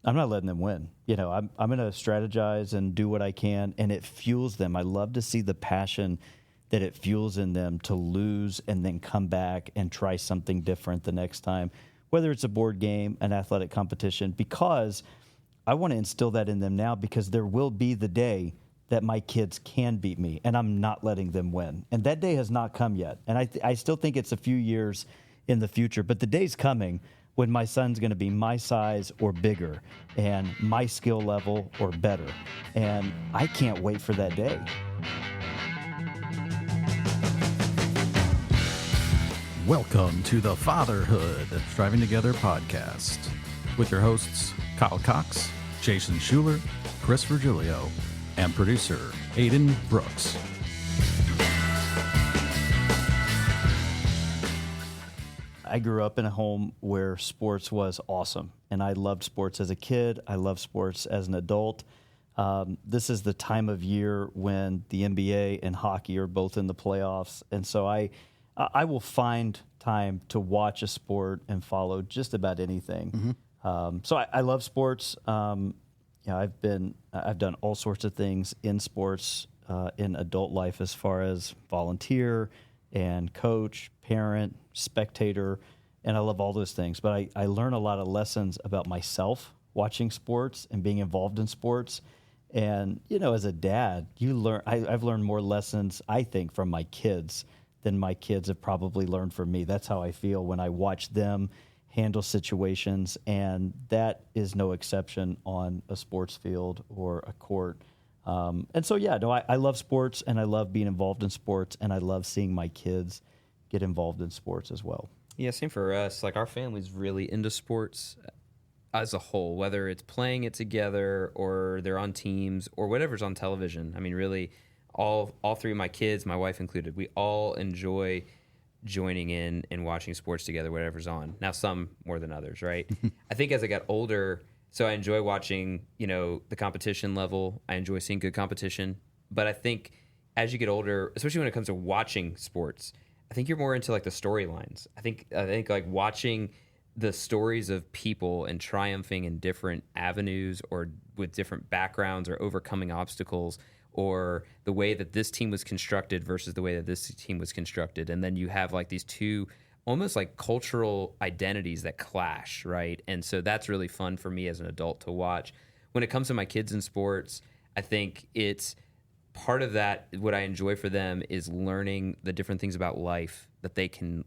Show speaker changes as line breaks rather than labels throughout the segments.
I'm not letting them win. I'm going to strategize and do what I can, and it fuels them. I love to see the passion that it fuels in them to lose and then come back and try something different the next time, whether it's a board game, an athletic competition, because I want to instill that in them now, because there will be the day that my kids can beat me, and I'm not letting them win. And that day has not come yet. And I still think it's a few years in the future, but the day's coming when my son's going to be my size or bigger and my skill level or better. And I can't wait for that day.
Welcome to the Fatherhood Striving Together podcast with your hosts, Kyle Cox, Jason Schuler, Chris Virgilio, and producer Aiden Brooks.
I grew up in a home where sports was awesome, and I loved sports as a kid. I love sports as an adult. This is the time of year when the NBA and hockey are both in the playoffs, and so I will find time to watch a sport and follow just about anything. Mm-hmm. So I love sports. I've done all sorts of things in sports in adult life, as far as volunteer and coach, parent, spectator, and I love all those things. But I learn a lot of lessons about myself watching sports and being involved in sports. And, as a dad, I've learned more lessons, I think, from my kids than my kids have probably learned from me. That's how I feel when I watch them handle situations, and that is no exception on a sports field or a court. I love sports, and I love being involved in sports, and I love seeing my kids get involved in sports as well.
Yeah, same for us. Like, our family's really into sports as a whole, whether it's playing it together or they're on teams or whatever's on television. I mean, really, all three of my kids, my wife included, we all enjoy joining in and watching sports together, whatever's on. Now, some more than others, right? I think as I got older, so I enjoy watching, the competition level. I enjoy seeing good competition. But I think as you get older, especially when it comes to watching sports, I think you're more into like the storylines. I think like watching the stories of people and triumphing in different avenues or with different backgrounds or overcoming obstacles, or the way that this team was constructed versus the way that this team was constructed. And then you have like these two almost like cultural identities that clash, right? And so that's really fun for me as an adult to watch. When it comes to my kids in sports, I think it's part of that. What I enjoy for them is learning the different things about life that they can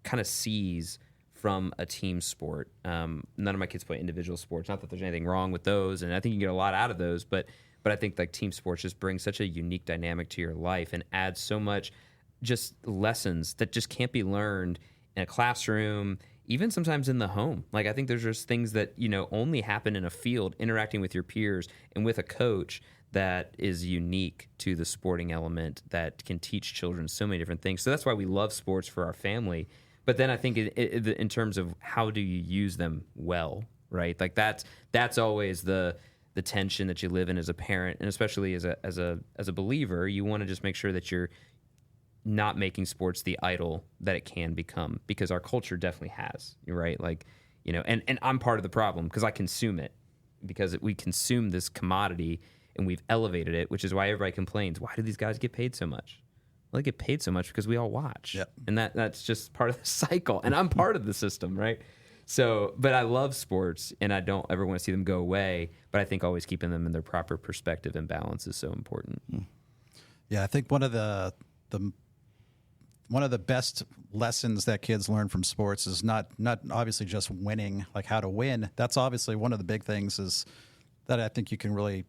kind of seize from a team sport. None of my kids play individual sports. Not that there's anything wrong with those, and I think you get a lot out of those, but I think like team sports just bring such a unique dynamic to your life and adds so much just lessons that just can't be learned in a classroom, even sometimes in the home. Like, I think there's just things that, only happen in a field, interacting with your peers and with a coach, that is unique to the sporting element that can teach children so many different things. So that's why we love sports for our family. But then I think in terms of how do you use them well, right? Like that's always the tension that you live in as a parent, and especially as a believer. You want to just make sure that you're not making sports the idol that it can become, because our culture definitely has, right? Like, and I'm part of the problem because I consume it, because we consume this commodity and we've elevated it, which is why everybody complains. Why do these guys get paid so much? Well, they get paid so much because we all watch. Yep. And that's just part of the cycle. And I'm part of the system, right? So, but I love sports, and I don't ever want to see them go away, but I think always keeping them in their proper perspective and balance is so important.
Yeah, I think one of the best lessons that kids learn from sports is not obviously just winning, like how to win. That's obviously one of the big things is that I think you can really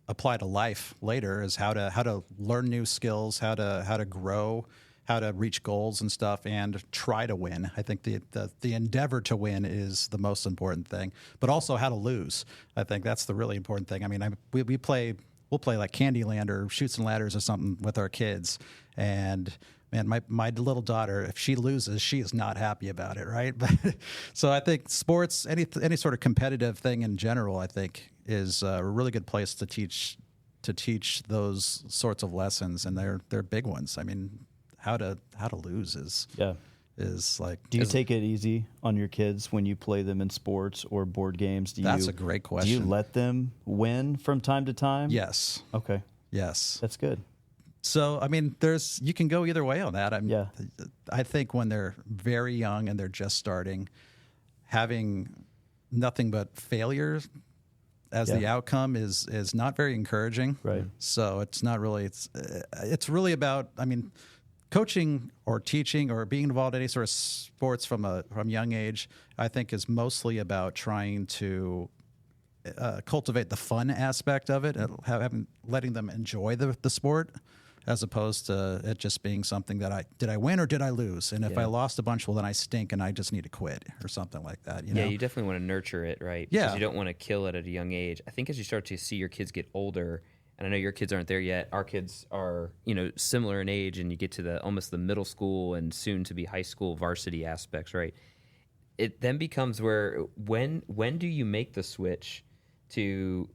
apply to life later, is how to learn new skills, how to grow, how to reach goals and stuff, and try to win. I think the endeavor to win is the most important thing, but also how to lose. I think that's the really important thing. I mean, we'll play like Candyland or Chutes and Ladders or something with our kids, and man, my little daughter, if she loses, she is not happy about it, right? But so I think sports, any sort of competitive thing in general, I think is a really good place to teach those sorts of lessons, and they're big ones. I mean, how to lose is is like.
Do you take it easy on your kids when you play them in sports or board games?
That's a great question.
Do you let them win from time to time?
Yes.
Okay.
Yes.
That's good.
So, I mean, you can go either way on that. I think when they're very young and they're just starting, having nothing but failures as the outcome is not very encouraging.
Right.
So it's not really, it's really about, I mean, coaching or teaching or being involved in any sort of sports from young age, I think is mostly about trying to cultivate the fun aspect of it, letting them enjoy the sport, as opposed to it just being something that did I win or did I lose? And if I lost a bunch, well, then I stink and I just need to quit or something like that. You know?
You definitely want to nurture it, right?
Yeah.
Because you don't want to kill it at a young age. I think as you start to see your kids get older, and I know your kids aren't there yet, our kids are, similar in age, and you get to almost the middle school and soon to be high school varsity aspects, right? It then becomes where when do you make the switch to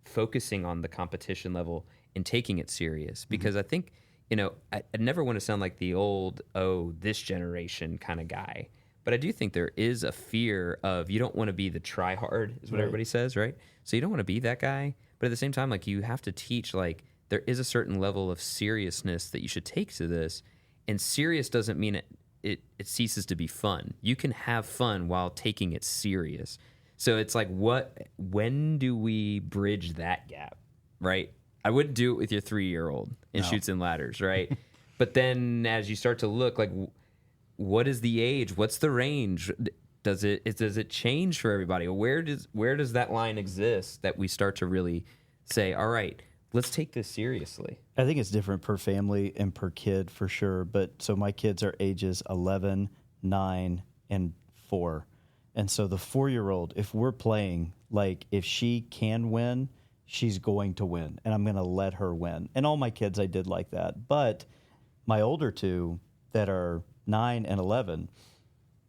focusing on the competition level and taking it serious? Because I think, I never want to sound like the old, this generation kind of guy. But I do think there is a fear of, you don't want to be the try hard, is what everybody says, right? So you don't want to be that guy. But at the same time, like, you have to teach, like, there is a certain level of seriousness that you should take to this. And serious doesn't mean it ceases to be fun. You can have fun while taking it serious. So it's like, when do we bridge that gap, right? I wouldn't do it with your 3-year-old in Chutes and Ladders, right? But then as you start to look, like, what is the age? What's the range? Does it change for everybody? Where does that line exist that we start to really say, all right, let's take this seriously?
I think it's different per family and per kid for sure. But so my kids are ages 11, 9, and 4. And so the 4-year-old, if we're playing, like, if she can win, she's going to win, and I'm going to let her win. And all my kids, I did like that. But my older two that are 9 and 11,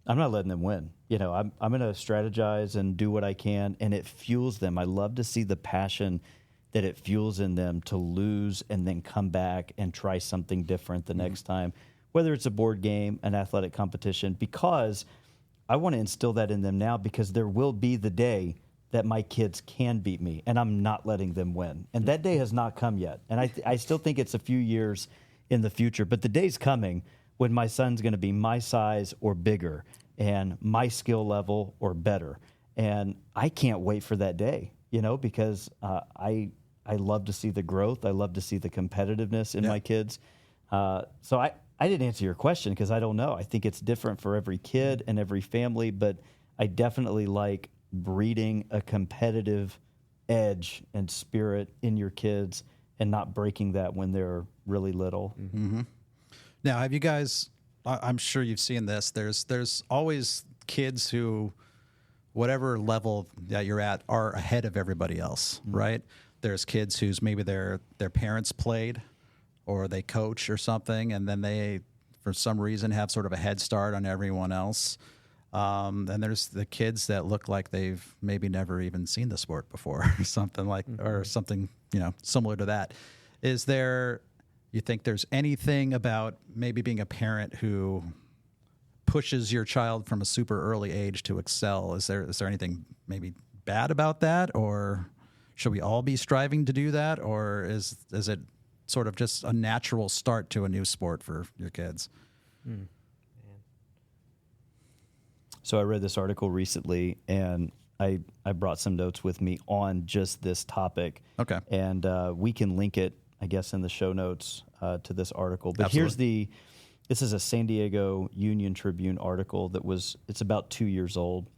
I'm not letting them win. I'm going to strategize and do what I can, and it fuels them. I love to see the passion that it fuels in them to lose and then come back and try something different the next time, whether it's a board game, an athletic competition, because I want to instill that in them now, because there will be the day that my kids can beat me, and I'm not letting them win. And that day has not come yet. And I still think it's a few years in the future, but the day's coming when my son's going to be my size or bigger and my skill level or better. And I can't wait for that day, because I love to see the growth. I love to see the competitiveness in my kids. So I didn't answer your question because I don't know. I think it's different for every kid and every family, but I definitely like breeding a competitive edge and spirit in your kids and not breaking that when they're really little.
Mm-hmm. Now, have you guys, I'm sure you've seen this, there's always kids who, whatever level that you're at, are ahead of everybody else, right? There's kids whose maybe their parents played or they coach or something, and then they, for some reason, have sort of a head start on everyone else. And there's the kids that look like they've maybe never even seen the sport before, or something similar to that. Is there, you think there's anything about maybe being a parent who pushes your child from a super early age to excel? Is there anything maybe bad about that, or should we all be striving to do that, or is it sort of just a natural start to a new sport for your kids?
So I read this article recently, and I brought some notes with me on just this topic. Okay. And we can link it, I guess, in the show notes to this article. But Absolutely. This is a San Diego Union Tribune article it's about 2 years old.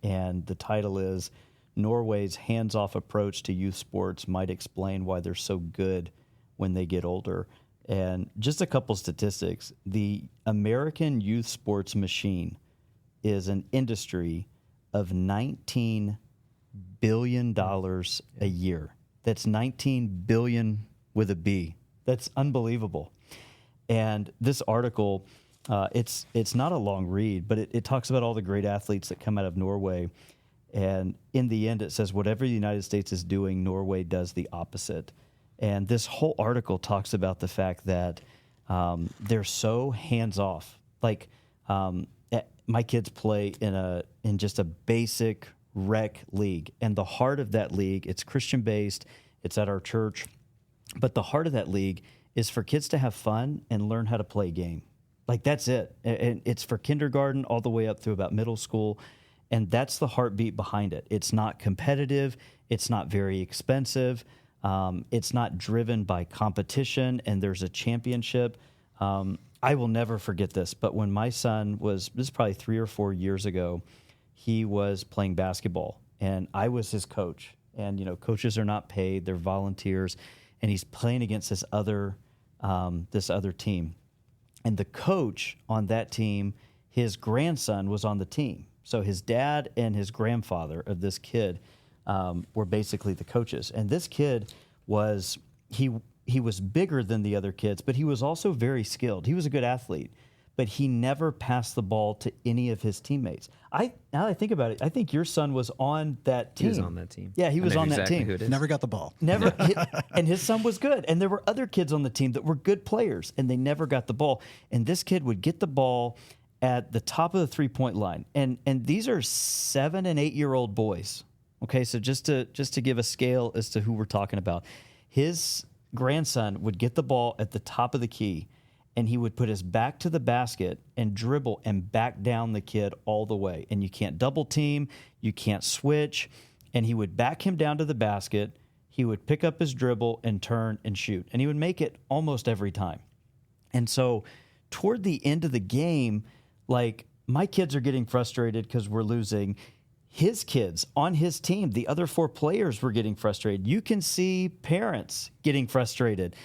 And the title is, Norway's hands-off approach to youth sports might explain why they're so good when they get older. And just a couple statistics. The American youth sports machine is an industry of $19 billion a year. That's 19 billion with a B. That's unbelievable. And this article, it's not a long read, but it talks about all the great athletes that come out of Norway. And in the end, it says, whatever the United States is doing, Norway does the opposite. And this whole article talks about the fact that they're so hands-off. Like, My kids play in just a basic rec league, and the heart of that league, it's Christian based, it's at our church, but the heart of that league is for kids to have fun and learn how to play a game. Like, that's it. And it's for kindergarten all the way up through about middle school, and that's the heartbeat behind it. It's not competitive, it's not very expensive, it's not driven by competition, and there's a championship. I will never forget this, but when my son this is probably 3 or 4 years ago, he was playing basketball, and I was his coach. And, coaches are not paid, they're volunteers, and he's playing against this other team. And the coach on that team, his grandson was on the team. So his dad and his grandfather of this kid were basically the coaches. And this kid was, he was bigger than the other kids, but he was also very skilled. He was a good athlete, but he never passed the ball to any of his teammates. Now that I think about it, I think your son was on that team.
He was on that team.
Yeah, he was on that team.
Never got the ball.
Never, and his son was good. And there were other kids on the team that were good players, and they never got the ball. And this kid would get the ball at the top of the three-point line. And these are 7 and 8 year old boys. Okay, so just to give a scale as to who we're talking about, his grandson would get the ball at the top of the key, and he would put his back to the basket and dribble and back down the kid all the way. And you can't double team, you can't switch. And he would back him down to the basket. He would pick up his dribble and turn and shoot. And he would make it almost every time. And so toward the end of the game, like, my kids are getting frustrated because we're losing. His kids on his team, the other 4 players, were getting frustrated. You can see parents getting frustrated.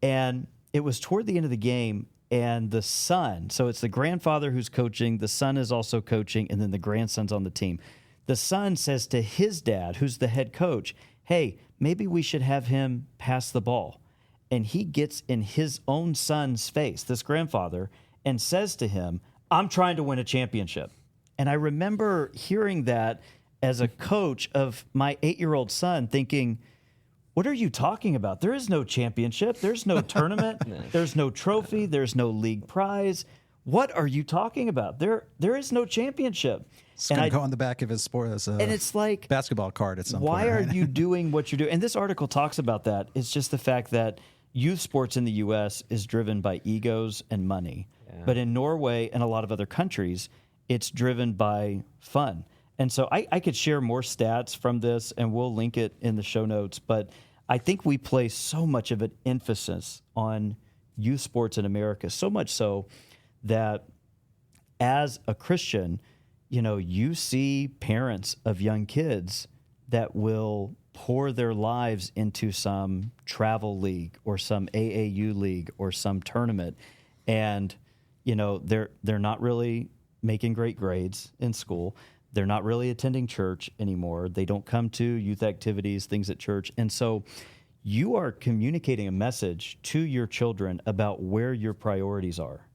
And it was toward the end of the game, and the son, so it's the grandfather who's coaching, the son is also coaching, and then the grandson's on the team. The son says to his dad, who's the head coach, hey, maybe we should have him pass the ball. And he gets in his own son's face, this grandfather, and says to him, I'm trying to win a championship. And I remember hearing that as a coach of my 8-year-old son, thinking, what are you talking about? There is no championship. There's no tournament. There's no trophy. There's no league prize. What are you talking about? There is no championship.
It's going to go on the back of his sport as
and it's like,
basketball card at some point.
Why
right?
are you doing what you're doing? And this article talks about that. It's just the fact that youth sports in the U.S. is driven by egos and money. Yeah. But in Norway and a lot of other countries, it's driven by fun. And so I could share more stats from this, and we'll link it in the show notes. But I think we place so much of an emphasis on youth sports in America, so much so that as a Christian, you see parents of young kids that will pour their lives into some travel league or some AAU league or some tournament, and they're not really making great grades in school. They're not really attending church anymore. They don't come to youth activities, things at church. And so you are communicating a message to your children about where your priorities are.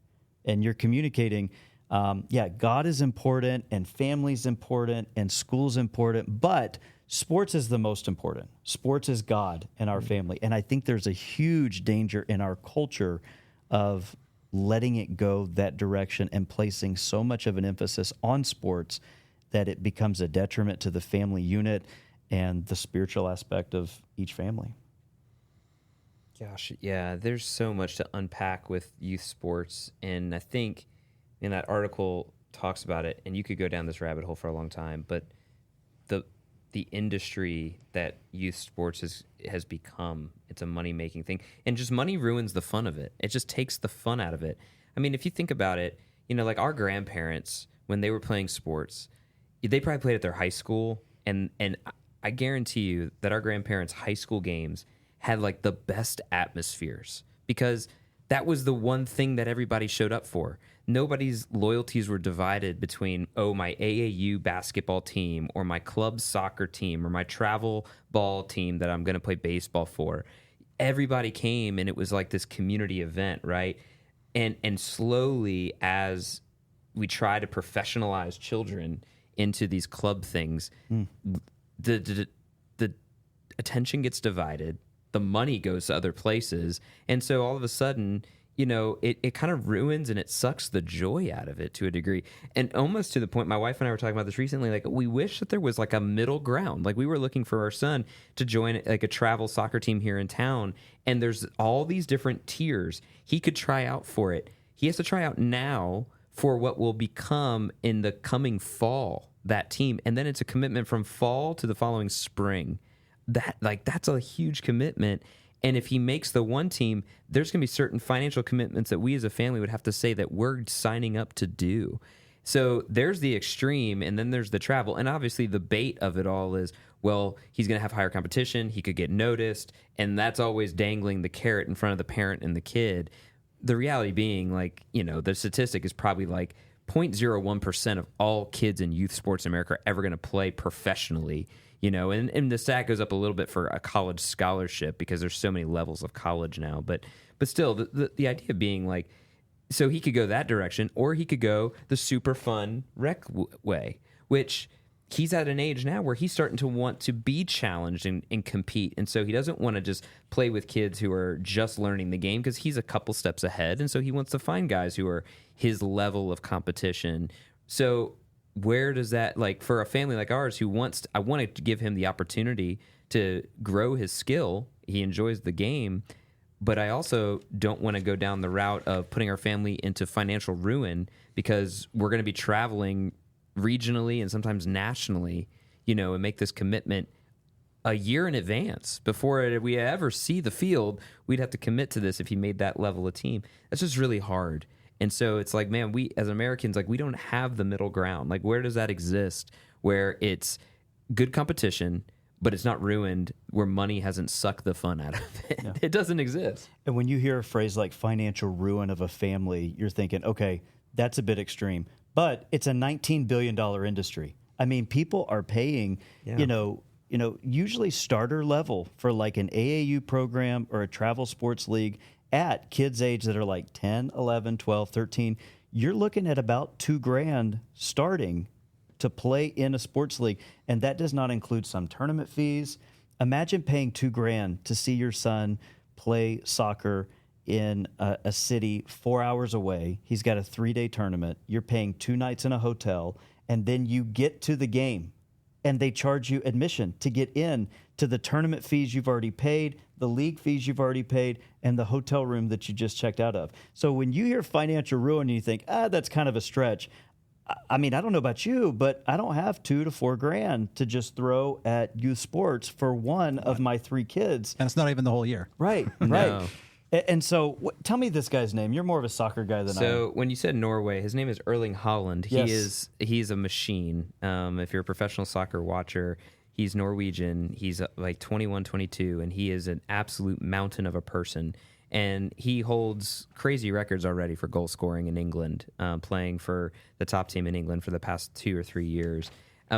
And you're communicating, God is important, and family's important, and school's important, but sports is the most important. Sports is God and our family. And I think there's a huge danger in our culture of letting it go that direction and placing so much of an emphasis on sports that it becomes a detriment to the family unit and the spiritual aspect of each family.
Gosh, yeah, there's so much to unpack with youth sports, and I think in that article talks about it, and you could go down this rabbit hole for a long time, but the industry that youth sports has become, it's a money-making thing, and just money ruins the fun of it. It just takes the fun out of it. I mean, if you think about it, like our grandparents, when they were playing sports, they probably played at their high school, and I guarantee you that our grandparents' high school games had like the best atmospheres, because that was the one thing that everybody showed up for. Nobody's loyalties were divided between, my AAU basketball team or my club soccer team or my travel ball team that I'm going to play baseball for. Everybody came, and it was like this community event, right? And slowly, as we try to professionalize children into these club things, the attention gets divided. The money goes to other places. And so all of a sudden, it kind of ruins and it sucks the joy out of it to a degree. And almost to the point, my wife and I were talking about this recently, like we wish that there was like a middle ground. Like we were looking for our son to join like a travel soccer team here in town. And there's all these different tiers. He could try out for it. He has to try out now for what will become in the coming fall, that team. And then it's a commitment from fall to the following spring. That's a huge commitment. And if he makes the one team, there's going to be certain financial commitments that we as a family would have to say that we're signing up to do. So there's the extreme, and then there's the travel. And obviously the bait of it all is, well, he's going to have higher competition. He could get noticed. And that's always dangling the carrot in front of the parent and the kid. The reality being, the statistic is probably like 0.01% of all kids in youth sports in America are ever going to play professionally. And the stat goes up a little bit for a college scholarship because there's so many levels of college now. But still, the idea being like, so he could go that direction, or he could go the super fun rec way, which he's at an age now where he's starting to want to be challenged and compete. And so he doesn't want to just play with kids who are just learning the game because he's a couple steps ahead. And so he wants to find guys who are his level of competition. So where does that, like for a family like ours who I wanted to give him the opportunity to grow his skill. He enjoys the game, but I also don't want to go down the route of putting our family into financial ruin because we're going to be traveling regionally and sometimes nationally, and make this commitment a year in advance before we ever see the field. We'd have to commit to this if he made that level of team. That's just really hard. And so it's like, man, we as Americans, like we don't have the middle ground. Like where does that exist where it's good competition, but it's not ruined, where money hasn't sucked the fun out of it? Yeah. It doesn't exist.
And when you hear a phrase like financial ruin of a family, you're thinking, okay, that's a bit extreme. But it's a $19 billion industry. I mean, people are paying, usually starter level for like an AAU program or a travel sports league at kids' age that are like 10, 11, 12, 13. You're looking at about $2,000 starting to play in a sports league. And that does not include some tournament fees. Imagine paying $2,000 to see your son play soccer in a city 4 hours away. He's got a 3-day tournament. You're paying 2 nights in a hotel, and then you get to the game, and they charge you admission to get in to the tournament fees you've already paid, the league fees you've already paid, and the hotel room that you just checked out of. So when you hear financial ruin, you think, that's kind of a stretch. I mean, I don't know about you, but I don't have $2,000 to $4,000 to just throw at youth sports for one of my 3 kids.
And it's not even the whole year.
Right, right.
No.
And so tell me this guy's name. You're more of a soccer guy than I am.
So when you said Norway, his name is Erling Haaland.
Yes.
He's a machine. If you're a professional soccer watcher, he's Norwegian. He's like 21, 22, and he is an absolute mountain of a person. And he holds crazy records already for goal scoring in England, playing for the top team in England for the past 2 or 3 years.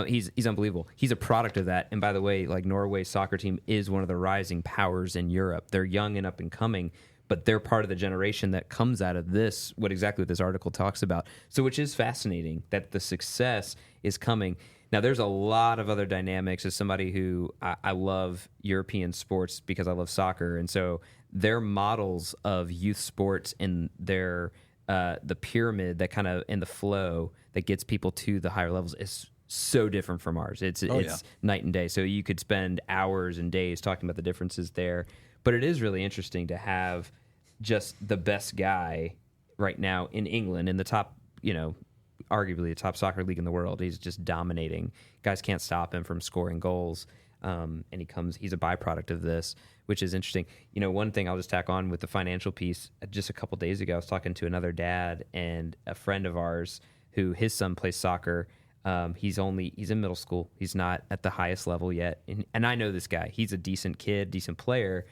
He's unbelievable. He's a product of that. And by the way, like Norway's soccer team is one of the rising powers in Europe. They're young and up and coming, but they're part of the generation that comes out of this, what this article talks about. So which is fascinating that the success is coming. Now, there's a lot of other dynamics. As somebody who I love European sports because I love soccer. And so their models of youth sports and their the pyramid that kind of in the flow that gets people to the higher levels is so different from ours. It's night and day. So you could spend hours and days talking about the differences there. But it is really interesting to have just the best guy right now in England in the top, arguably the top soccer league in the world. He's just dominating. Guys can't stop him from scoring goals. And he's a byproduct of this, which is interesting. One thing I'll just tack on with the financial piece, just a couple days ago, I was talking to another dad and a friend of ours who his son plays soccer. He's in middle school. He's not at the highest level yet. And I know this guy. He's a decent kid, decent player.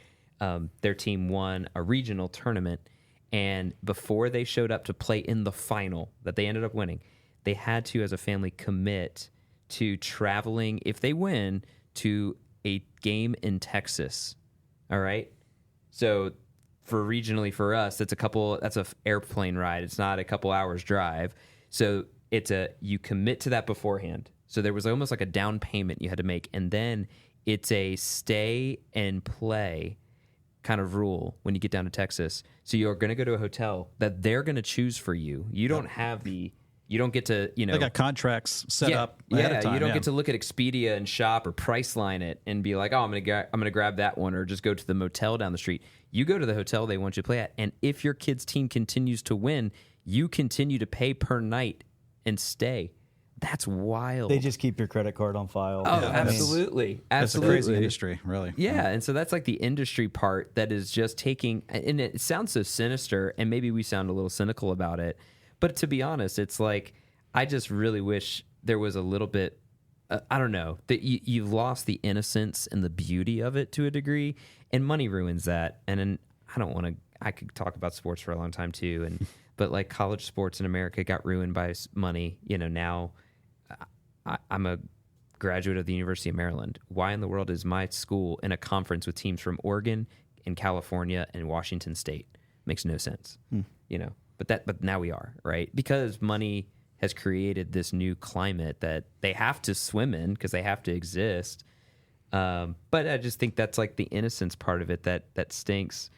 Their team won a regional tournament. And before they showed up to play in the final that they ended up winning, they had to, as a family, commit to traveling, if they win, to a game in Texas. All right? So regionally for us, that's a airplane ride. It's not a couple hours drive. So you commit to that beforehand. So there was almost like a down payment you had to make. And then it's a stay and play kind of rule when you get down to Texas. So you're going to go to a hotel that they're going to choose for you. You don't have you don't get to,
They got contracts set up ahead of time.
You don't get to look at Expedia and shop or Priceline it and be like, oh, I'm going to grab that one, or just go to the motel down the street. You go to the hotel they want you to play at, and if your kid's team continues to win, you continue to pay per night and stay. That's wild.
They just keep your credit card on file.
Oh, absolutely.
It's a crazy industry, really.
Yeah, and so that's like the industry part that is just taking, and it sounds so sinister, and maybe we sound a little cynical about it, but to be honest, it's like, I just really wish there was a little bit, I don't know, that you've lost the innocence and the beauty of it to a degree, and money ruins that. And I don't want to, I could talk about sports for a long time too, but like college sports in America got ruined by money. Now I'm a graduate of the University of Maryland. Why in the world is my school in a conference with teams from Oregon and California and Washington State? Makes no sense, But now we are, right? Because money has created this new climate that they have to swim in because they have to exist. But I just think that's like the innocence part of it that stinks,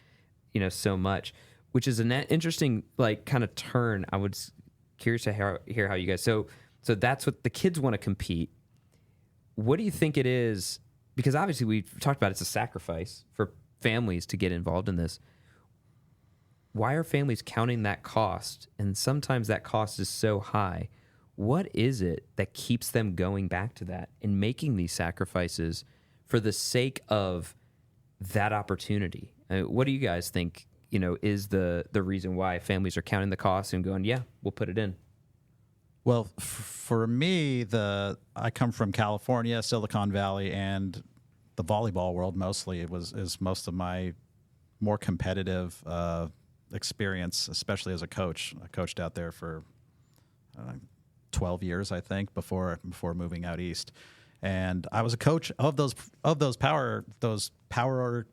so much, which is an interesting like kind of turn. I was curious to hear how you guys. So that's what the kids want to compete. What do you think it is? Because obviously we've talked about it's a sacrifice for families to get involved in this. Why are families counting that cost? And sometimes that cost is so high. What is it that keeps them going back to that and making these sacrifices for the sake of that opportunity? What do you guys think, is the reason why families are counting the cost and going, yeah, we'll put it in?
Well, for me, I come from California, Silicon Valley, and the volleyball world mostly is most of my more competitive experience, especially as a coach. I coached out there for 12 years, I think, before moving out east. And I was a coach of those power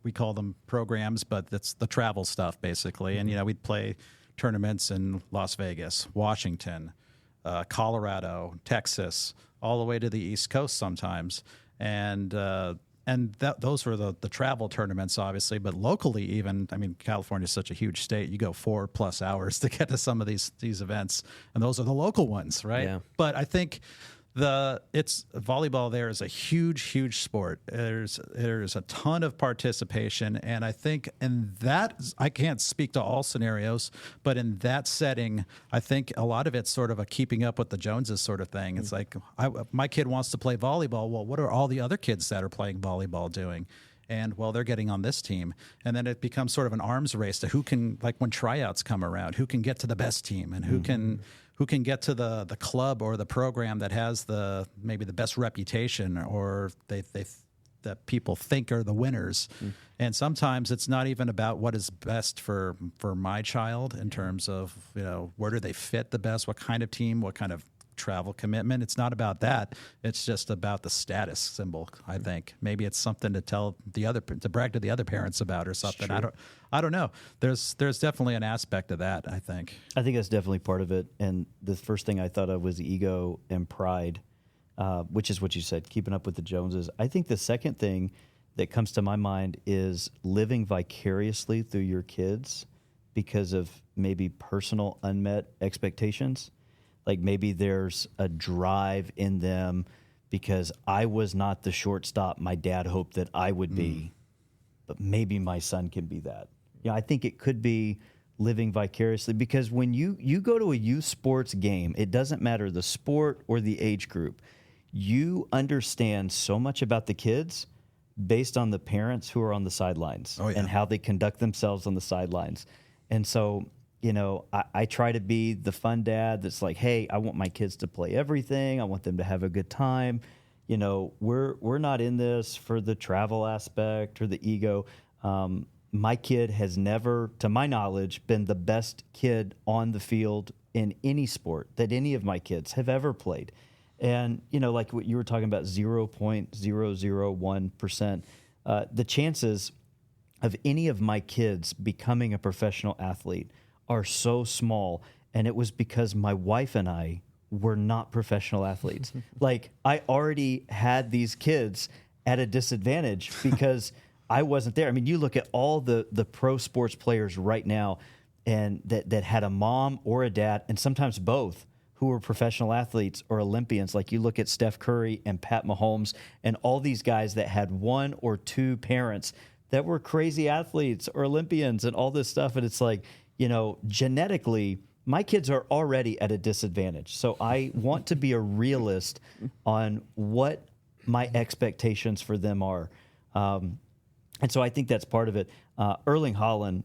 we call them programs, but it's the travel stuff basically. And we'd play tournaments in Las Vegas, Washington, Colorado, Texas, all the way to the East Coast sometimes. And those were the travel tournaments, obviously, but locally even, California is such a huge state. You go 4+ hours to get to some of these events, and those are the local ones, right? Yeah. But I think volleyball there is a huge sport. There's a ton of participation, and I think in that, I can't speak to all scenarios, but in that setting, I think a lot of it's sort of a keeping up with the Joneses sort of thing. It's like, my kid wants to play volleyball. Well, what are all the other kids that are playing volleyball doing? And, well, they're getting on this team. And then it becomes sort of an arms race to who can, like when tryouts come around, who can get to the best team and who can get to the club or the program that has maybe the best reputation, or that people think are the winners. And sometimes it's not even about what is best for my child in terms of, where do they fit the best, what kind of team, what kind of travel commitment. It's not about that. It's just about the status symbol, I think. Maybe it's something to brag to the other parents about or something. I don't know. There's definitely an aspect of that, I think.
I think that's definitely part of it. And the first thing I thought of was ego and pride, which is what you said, keeping up with the Joneses. I think the second thing that comes to my mind is living vicariously through your kids because of maybe personal unmet expectations. Like maybe there's a drive in them because I was not the shortstop my dad hoped that I would be, but maybe my son can be that. I think it could be living vicariously, because when you go to a youth sports game, it doesn't matter the sport or the age group. You understand so much about the kids based on the parents who are on the sidelines and how they conduct themselves on the sidelines. And so, I try to be the fun dad that's like, hey, I want my kids to play everything. I want them to have a good time. We're not in this for the travel aspect or the ego. My kid has never, to my knowledge, been the best kid on the field in any sport that any of my kids have ever played. And, like what you were talking about, 0.001%, the chances of any of my kids becoming a professional athlete are so small. And it was because my wife and I were not professional athletes. Like, I already had these kids at a disadvantage because I wasn't there. I mean, you look at all the pro sports players right now, and that had a mom or a dad, and sometimes both, who were professional athletes or Olympians. Like you look at Steph Curry and Pat Mahomes and all these guys that had one or two parents that were crazy athletes or Olympians and all this stuff. And it's like, genetically, my kids are already at a disadvantage. So I want to be a realist on what my expectations for them are. And so I think that's part of it. Erling Haaland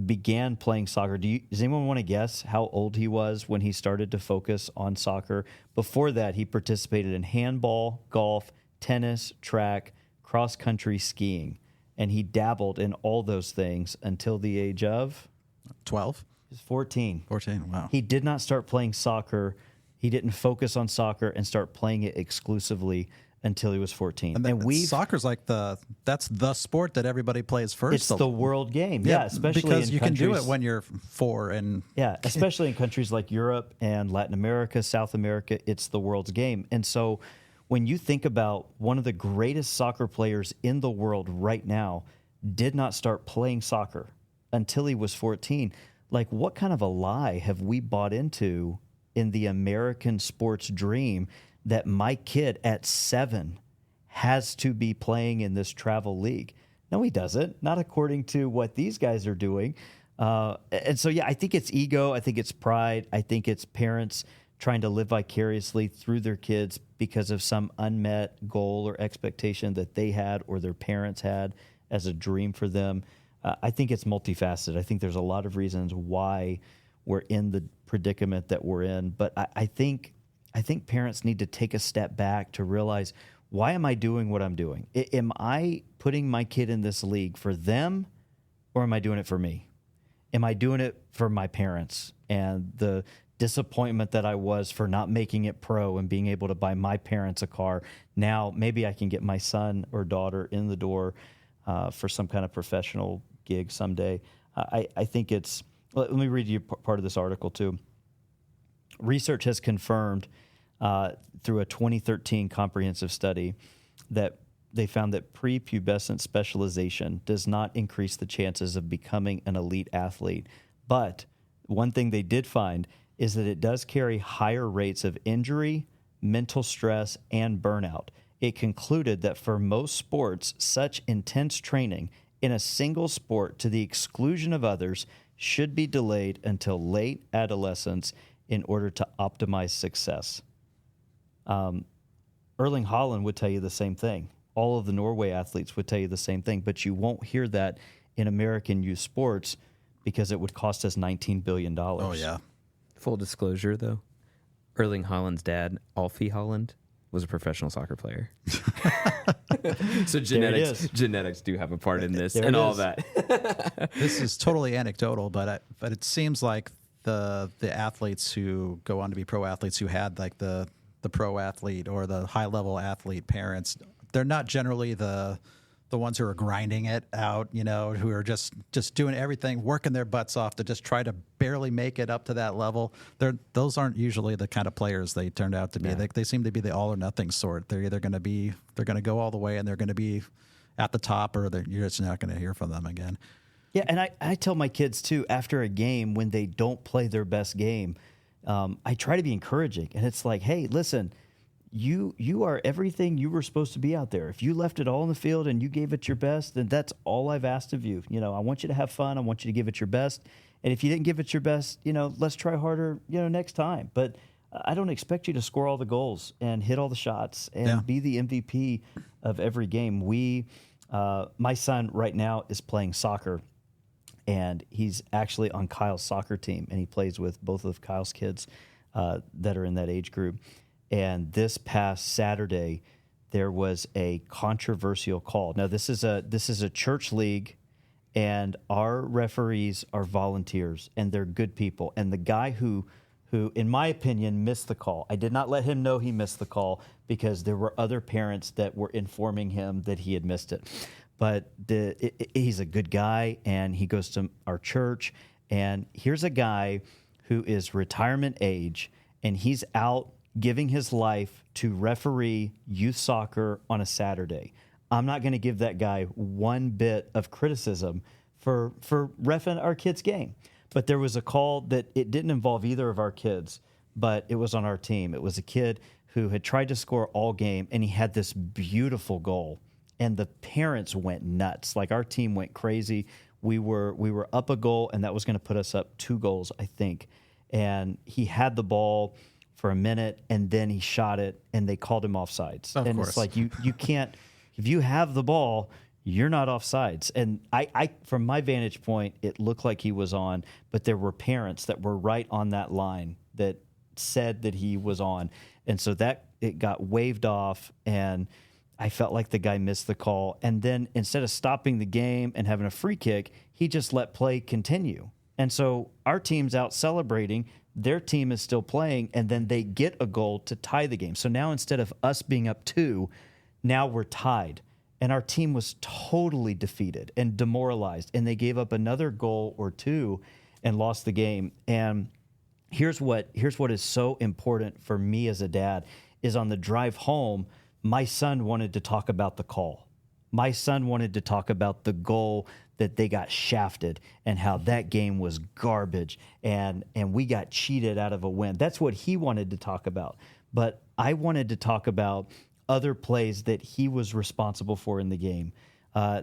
began playing soccer. Does anyone want to guess how old he was when he started to focus on soccer? Before that, he participated in handball, golf, tennis, track, cross-country skiing, and he dabbled in all those things until the age of
12.
He was 14.
14. Wow.
He did not start playing soccer. He didn't focus on soccer and start playing it exclusively until he was 14.
And soccer's like that's the sport that everybody plays first.
It's the world game. Yeah, especially
because
in
you
countries,
can do it when you're 4 and
especially in countries like Europe and Latin America, South America, it's the world's game. And so when you think about one of the greatest soccer players in the world right now did not start playing soccer until he was 14, like what kind of a lie have we bought into in the American sports dream that my kid at 7 has to be playing in this travel league? No, he doesn't. Not according to what these guys are doing. And so, I think it's ego. I think it's pride. I think it's parents trying to live vicariously through their kids because of some unmet goal or expectation that they had or their parents had as a dream for them. I think it's multifaceted. I think there's a lot of reasons why we're in the predicament that we're in. But I think parents need to take a step back to realize, why am I doing what I'm doing? Am I putting my kid in this league for them, or am I doing it for me? Am I doing it for my parents and the disappointment that I was for not making it pro and being able to buy my parents a car? Now maybe I can get my son or daughter in the door for some kind of professional gig someday. I think it's, let me read you part of this article too. Research has confirmed through a 2013 comprehensive study that they found that prepubescent specialization does not increase the chances of becoming an elite athlete. But one thing they did find is that it does carry higher rates of injury, mental stress, and burnout. It concluded that for most sports, such intense training in a single sport to the exclusion of others should be delayed until late adolescence in order to optimize success. Erling Haaland would tell you the same thing. All of the Norway athletes would tell you the same thing, but you won't hear that in American youth sports because it would cost us $19 billion.
Oh, yeah.
Full disclosure, though, Erling Haaland's dad, Alfie Haaland, was a professional soccer player. So genetics do have a part in this and all that.
This is totally anecdotal, but it seems like the athletes who go on to be pro athletes who had like the pro athlete or the high level athlete parents, they're not generally the ones who are grinding it out, who are just doing everything, working their butts off to just try to barely make it up to that level. Those aren't usually the kind of players they turned out to be. Yeah. They seem to be the all or nothing sort. They're either going to go all the way and they're going to be at the top, or you're just not going to hear from them again.
Yeah, and I tell my kids too, after a game when they don't play their best game, I try to be encouraging, and it's like, hey, listen, you are everything you were supposed to be out there. If you left it all in the field and you gave it your best, then that's all I've asked of you. I want you to have fun. I want you to give it your best. And if you didn't give it your best, let's try harder, next time. But I don't expect you to score all the goals and hit all the shots and be the MVP of every game. My son right now is playing soccer, and he's actually on Kyle's soccer team, and he plays with both of Kyle's kids that are in that age group. And this past Saturday, there was a controversial call. Now, this is a church league, and our referees are volunteers, and they're good people. And the guy who, in my opinion, missed the call, I did not let him know he missed the call because there were other parents that were informing him that he had missed it. But he's a good guy, and he goes to our church. And here's a guy who is retirement age, and he's out giving his life to referee youth soccer on a Saturday. I'm not going to give that guy one bit of criticism for reffing our kid's game. But there was a call that it didn't involve either of our kids, but it was on our team. It was a kid who had tried to score all game, and he had this beautiful goal, and the parents went nuts. Like, our team went crazy. We were up a goal, and that was going to put us up 2 goals, I think. And he had the ball for a minute, and then he shot it, and they called him offsides.
Of
and
course.
It's like you can't, if you have the ball, you're not offsides. And I, from my vantage point, it looked like he was on, but there were parents that were right on that line that said that he was on. And so that it got waved off, and I felt like the guy missed the call. And then instead of stopping the game and having a free kick, he just let play continue. And so our team's out celebrating, their team is still playing, and then they get a goal to tie the game. So now instead of us being up 2, now we're tied. And our team was totally defeated and demoralized, and they gave up another goal or 2 and lost the game. And here's what is so important for me as a dad is on the drive home, my son wanted to talk about the call. My son wanted to talk about the goal that they got shafted and how that game was garbage and we got cheated out of a win. That's what he wanted to talk about. But I wanted to talk about other plays that he was responsible for in the game.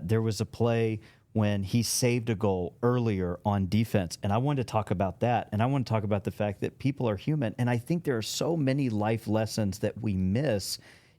There was a play when he saved a goal earlier on defense, and I wanted to talk about that, and I want to talk about the fact that people are human, and I think there are so many life lessons that we miss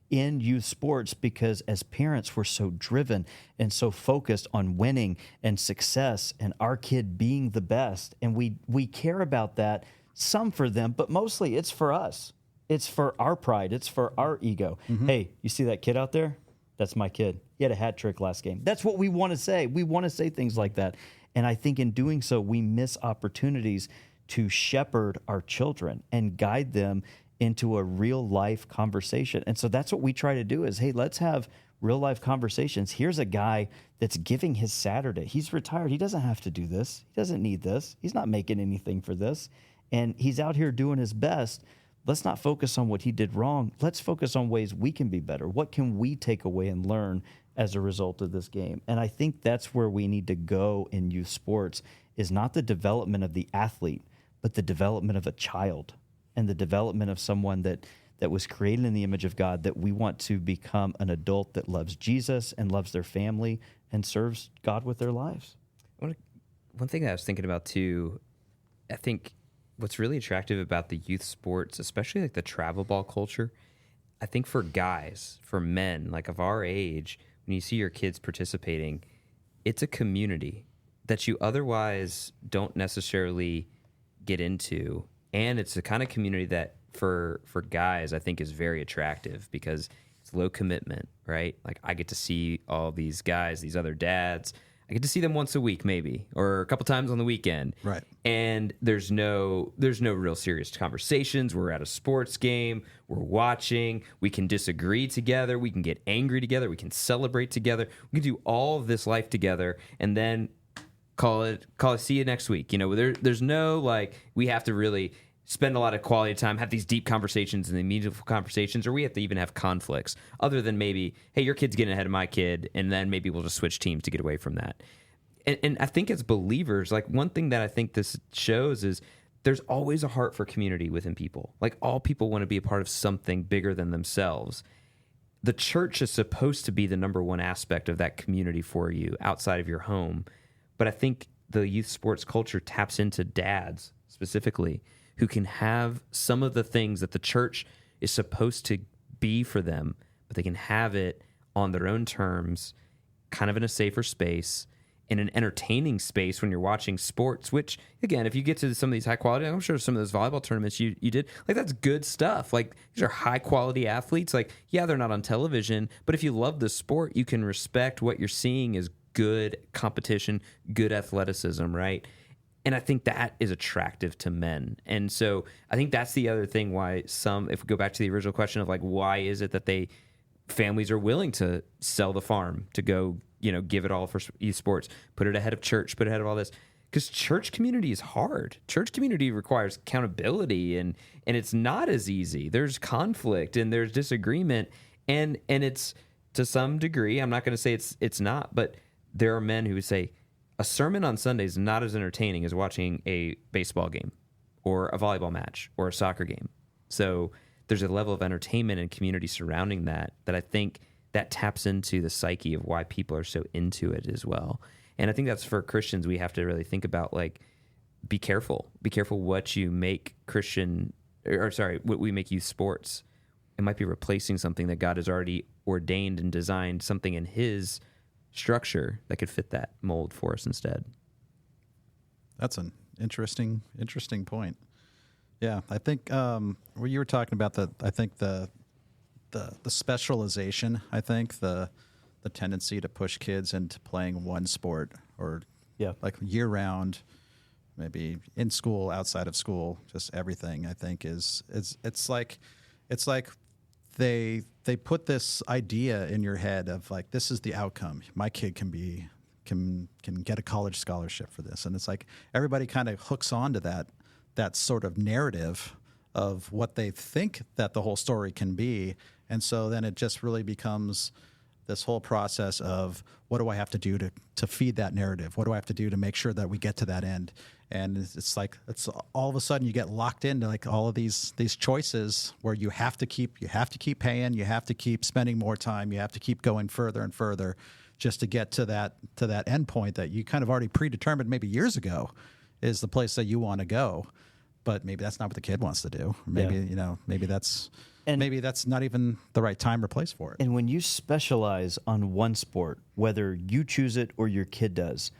in youth sports because as parents we're so driven and so focused on winning and success and our kid being the best, and we care about that, some for them, but mostly it's for us. It's for our pride. It's for our ego. Mm-hmm. Hey, you see that kid out there? That's my kid. He had a hat trick last game. That's what we want to say. We want to say things like that. And I think in doing so, we miss opportunities to shepherd our children and guide them into a real life conversation. And so that's what we try to do is, hey, let's have real life conversations. Here's a guy that's giving his Saturday. He's retired. He doesn't have to do this. He doesn't need this. He's not making anything for this. And he's out here doing his best. Let's not focus on what he did wrong. Let's focus on ways we can be better. What can we take away and learn as a result of this game? And I think that's where we need to go in youth sports, is not the development of the athlete, but the development of a child and the development of someone that was created in the image of God, that we want to become an adult that loves Jesus and loves their family and serves God with their lives.
One thing that I was thinking about too, I think what's really attractive about the youth sports, especially like the travel ball culture, I think for guys, for men like of our age, when you see your kids participating, it's a community that you otherwise don't necessarily get into. And it's the kind of community that for guys, I think is very attractive because it's low commitment, right? Like I get to see all these guys, these other dads. I get to see them once a week maybe, or a couple times on the weekend.
Right.
And there's no real serious conversations. We're at a sports game. We're watching. We can disagree together. We can get angry together. We can celebrate together. We can do all of this life together and then call it see you next week. You know, there's no like we have to really spend a lot of quality time, have these deep conversations and meaningful conversations, or we have to even have conflicts other than maybe, hey, your kid's getting ahead of my kid, and then maybe we'll just switch teams to get away from that. And I think as believers, like one thing that I think this shows is there's always a heart for community within people. Like all people want to be a part of something bigger than themselves. The church is supposed to be the number one aspect of that community for you outside of your home. But I think the youth sports culture taps into dads specifically who can have some of the things that the church is supposed to be for them, but they can have it on their own terms, kind of in a safer space, in an entertaining space when you're watching sports, which, again, if you get to some of these high quality, I'm sure some of those volleyball tournaments you did, like that's good stuff. Like these are high quality athletes. Like, yeah, they're not on television, but if you love the sport, you can respect what you're seeing is good competition, good athleticism, right? And I think that is attractive to men. And so I think that's the other thing why if we go back to the original question of like, why is it that families are willing to sell the farm to go, give it all for youth sports, put it ahead of church, put it ahead of all this? Because church community is hard. Church community requires accountability and it's not as easy. There's conflict and there's disagreement and it's to some degree. I'm not going to say it's not, but there are men who would say a sermon on Sunday is not as entertaining as watching a baseball game or a volleyball match or a soccer game. So there's a level of entertainment and community surrounding that I think that taps into the psyche of why people are so into it as well. And I think that's for Christians, we have to really think about, like, be careful what you make what we make youth sports. It might be replacing something that God has already ordained and designed, something in his structure that could fit that mold for us instead.
That's an interesting point. Yeah, I think what you were talking about, the specialization, I think the tendency to push kids into playing one sport or like year round, maybe in school, outside of school, just everything, I think it's like they put this idea in your head of, like, this is the outcome. My kid can get a college scholarship for this. And it's like everybody kind of hooks onto that sort of narrative of what they think that the whole story can be. And so then it just really becomes this whole process of, what do I have to do to feed that narrative? What do I have to do to make sure that we get to that end? And it's like, it's all of a sudden you get locked into, like, all of these choices where you have to keep paying, you have to keep spending more time, you have to keep going further and further just to get to that end point that you kind of already predetermined maybe years ago is the place that you want to go. But maybe that's not what the kid wants to do. Maybe, maybe that's not even the right time or place for it.
And when you specialize on one sport, whether you choose it or your kid does,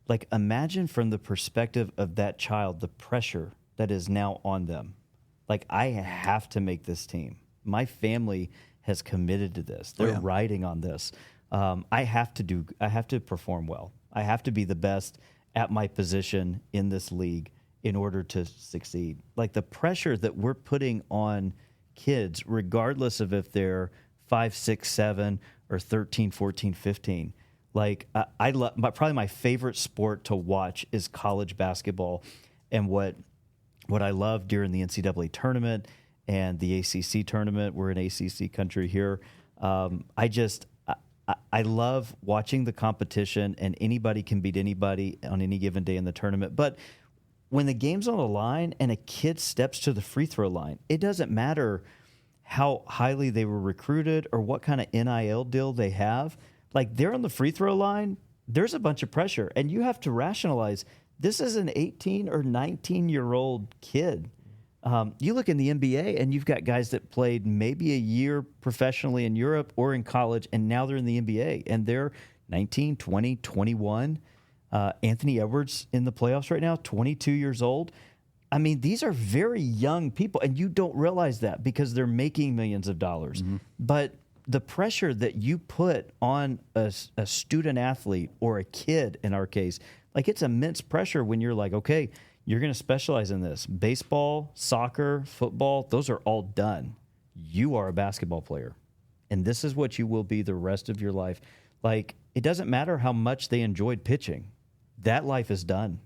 like, imagine from the perspective of that child, the pressure that is now on them. Like, I have to make this team. My family has committed to this. They're riding on this. I have to perform well. I have to be the best at my position in this league in order to succeed. Like, the pressure that we're putting on kids, regardless of if they're 5, 6, 7, or 13, 14, 15. Like, I love, probably my favorite sport to watch is college basketball. And what I love during the NCAA tournament and the ACC tournament, we're an ACC country here. I love watching the competition, and anybody can beat anybody on any given day in the tournament. But when the game's on the line and a kid steps to the free throw line, it doesn't matter how highly they were recruited or what kind of NIL deal they have. Like, they're on the free throw line, there's a bunch of pressure, and you have to rationalize this is an 18 or 19-year-old kid. You look in the NBA, and you've got guys that played maybe a year professionally in Europe or in college, and now they're in the NBA, and they're 19, 20, 21. Anthony Edwards in the playoffs right now, 22 years old. I mean, these are very young people, and you don't realize that because they're making millions of dollars. Mm-hmm. But the pressure that you put on a student athlete or a kid, in our case, like, it's immense pressure when you're like, okay, you're going to specialize in this. Baseball, soccer, football, those are all done. You are a basketball player, and this is what you will be the rest of your life. Like, it doesn't matter how much they enjoyed pitching. That life is done.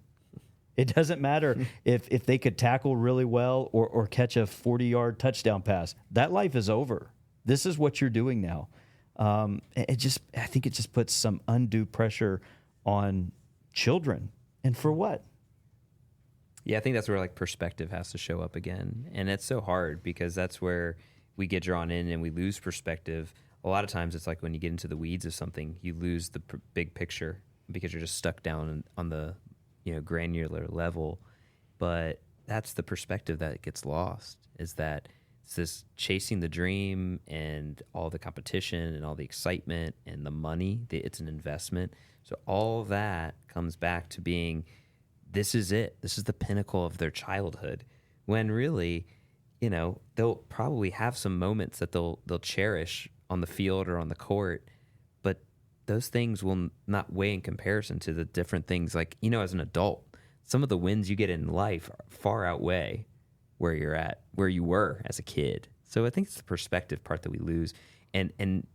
It doesn't matter if they could tackle really well or catch a 40-yard touchdown pass. That life is over. This is what you're doing now. I think it just puts some undue pressure on children. And for what?
Yeah, I think that's where, like, perspective has to show up again. And it's so hard because that's where we get drawn in and we lose perspective. A lot of times it's like when you get into the weeds of something, you lose the big picture because you're just stuck down on the granular level. But that's the perspective that gets lost, is that it's this chasing the dream and all the competition and all the excitement and the money. It's an investment. So all that comes back to being, this is it. This is the pinnacle of their childhood. When really, they'll probably have some moments that they'll cherish on the field or on the court, but those things will not weigh in comparison to the different things. Like, as an adult, some of the wins you get in life far outweigh where you're at, where you were as a kid. So I think it's the perspective part that we lose. And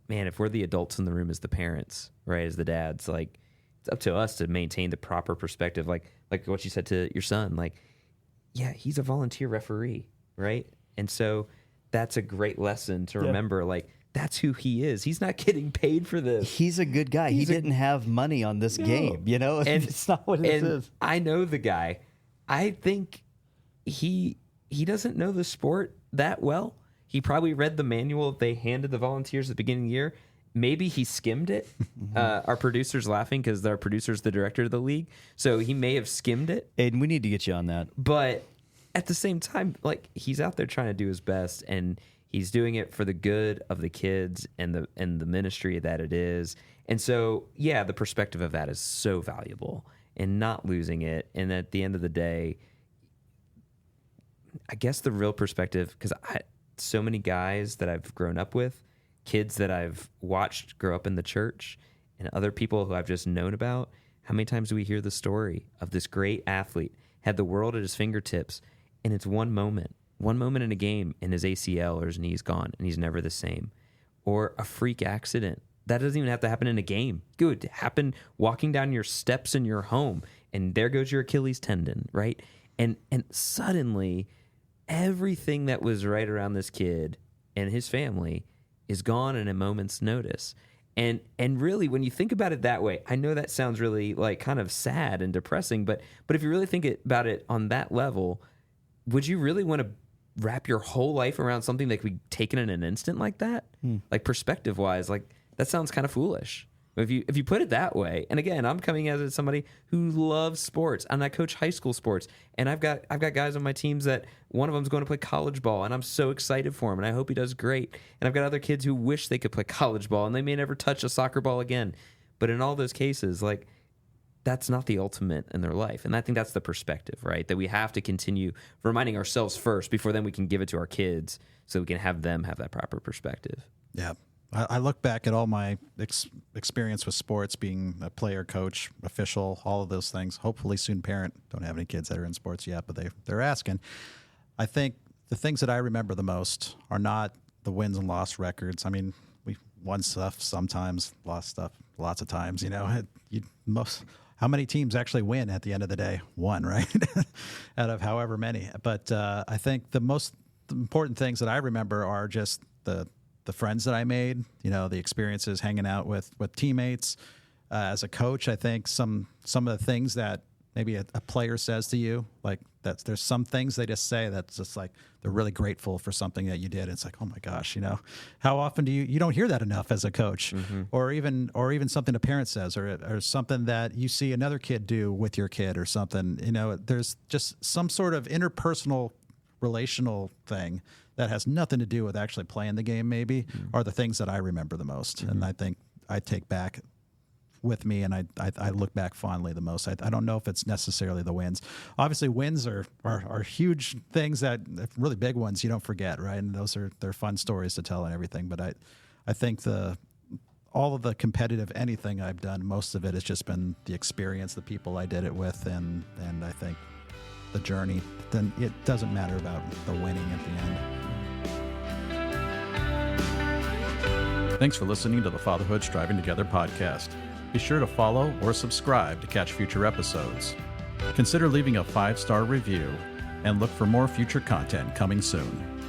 man, if we're the adults in the room as the parents, right, as the dads, like, it's up to us to maintain the proper perspective. Like what you said to your son, like, yeah, he's a volunteer referee, right? And so that's a great lesson to remember. Like, that's who he is. He's not getting paid for this.
He's a good guy. He didn't have money on this game, you know?
And
it's not what it is.
I know the guy. I think he doesn't know the sport that well. He probably read the manual that they handed the volunteers at the beginning of the year. Maybe he skimmed it. Our producer's laughing because our producer's the director of the league. So he may have skimmed it.
Aiden, we need to get you on that.
But at the same time, like, he's out there trying to do his best, and he's doing it for the good of the kids and the ministry that it is. And so, yeah, the perspective of that is so valuable, and not losing it. And at the end of the day, I guess the real perspective, because so many guys that I've grown up with, kids that I've watched grow up in the church, and other people who I've just known about, how many times do we hear the story of this great athlete, had the world at his fingertips, and it's one moment in a game, and his ACL or his knee's gone, and he's never the same. Or a freak accident. That doesn't even have to happen in a game. Good. Happen walking down your steps in your home, and there goes your Achilles tendon, right? And suddenly, everything that was right around this kid and his family is gone in a moment's notice. And really, when you think about it that way, I know that sounds really like kind of sad and depressing, but if you really think about it on that level, would you really want to wrap your whole life around something that could be taken in an instant like that? Like, perspective wise, like, that sounds kind of foolish. If you put it that way, and again, I'm coming as somebody who loves sports, and I coach high school sports, and I've got guys on my teams that one of them's going to play college ball, and I'm so excited for him, and I hope he does great. And I've got other kids who wish they could play college ball, and they may never touch a soccer ball again. But in all those cases, like, that's not the ultimate in their life. And I think that's the perspective, right? That we have to continue reminding ourselves first before then we can give it to our kids, so we can have them have that proper perspective.
Yeah. I look back at all my experience with sports, being a player, coach, official, all of those things. Hopefully soon parent. Don't have any kids that are in sports yet, but they're asking. I think the things that I remember the most are not the wins and loss records. I mean, we won stuff sometimes, lost stuff lots of times. You know, how many teams actually win at the end of the day? One, right? Out of however many. But I think the most important things that I remember are just the friends that I made, you know, the experiences hanging out with teammates. As a coach, I think some of the things that maybe a player says to you, like there's some things they just say that's just like they're really grateful for something that you did. It's like, oh my gosh, you know, how often do you don't hear that enough as a coach, or even something a parent says, or something that you see another kid do with your kid or something. You know, there's just some sort of interpersonal relational thing that has nothing to do with actually playing the game, maybe, are the things that I remember the most. And I think I take back with me, and I look back fondly the most. I don't know if it's necessarily the wins. Obviously, wins are huge things, that really big ones you don't forget, right? And they're fun stories to tell and everything. But I think all of the competitive anything I've done, most of it has just been the experience, the people I did it with, and I think the journey. Then it doesn't matter about the winning at the end. Thanks for listening to the Fatherhood Striving Together podcast. Be sure to follow or subscribe to catch future episodes. Consider leaving a 5-star review, and look for more future content coming soon.